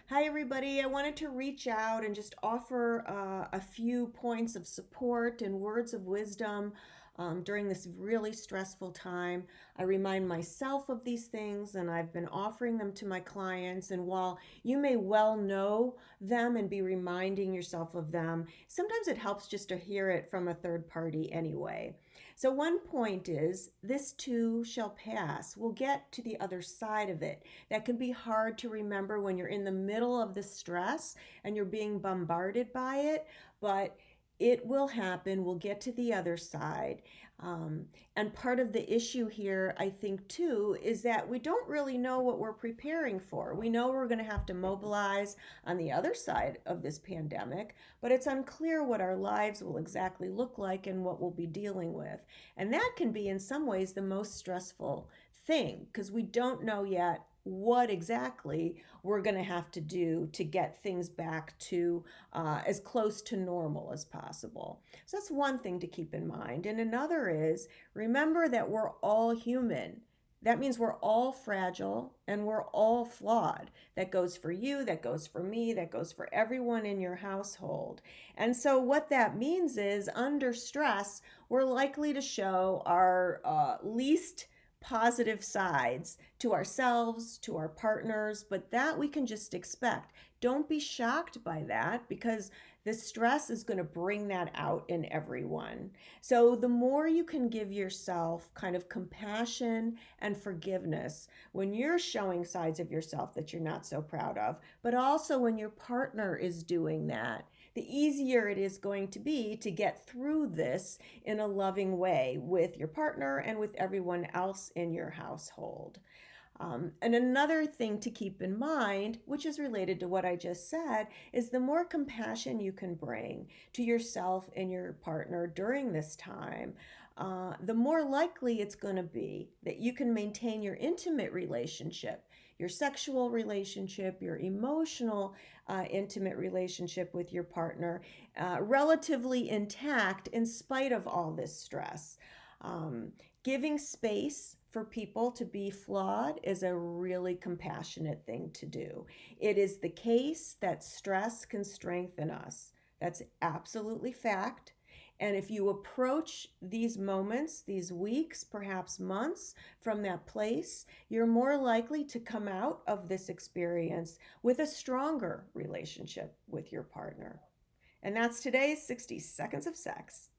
Hi, everybody. I wanted to reach out and just offer a few points of support and words of wisdom during this really stressful time. I remind myself of these things and I've been offering them to my clients. And while you may well know them and be reminding yourself of them, sometimes it helps just to hear it from a third party anyway. So, one point is this too shall pass. We'll get to the other side of it. That can be hard to remember when you're in the middle of the stress and you're being bombarded by it, but it will happen. We'll get to the other side. And part of the issue here, I think, too, is that we don't really know what we're preparing for. We know we're going to have to mobilize on the other side of this pandemic, but it's unclear what our lives will exactly look like and what we'll be dealing with. And that can be, in some ways, the most stressful thing because we don't know yet what exactly we're going to have to do to get things back to as close to normal as possible. So that's one thing to keep in mind. And another is remember that we're all human. That means we're all fragile and we're all flawed. That goes for you, that goes for me, that goes for everyone in your household. And so, what that means is under stress, we're likely to show our least positive sides to ourselves, to our partners, but that we can just expect. Don't be shocked by that because the stress is going to bring that out in everyone. So, the more you can give yourself kind of compassion and forgiveness when you're showing sides of yourself that you're not so proud of, but also when your partner is doing that, the easier it is going to be to get through this in a loving way with your partner and with everyone else in your household. And another thing to keep in mind, which is related to what I just said, is the more compassion you can bring to yourself and your partner during this time, the more likely it's going to be that you can maintain your intimate relationship, your sexual relationship, your emotional intimate relationship with your partner relatively intact in spite of all this stress. Um, Giving space for people to be flawed is a really compassionate thing to do. It is the case that stress can strengthen us. That's absolutely fact. And if you approach these moments, these weeks, perhaps months from that place, you're more likely to come out of this experience with a stronger relationship with your partner. And that's today's 60 Seconds of Sex.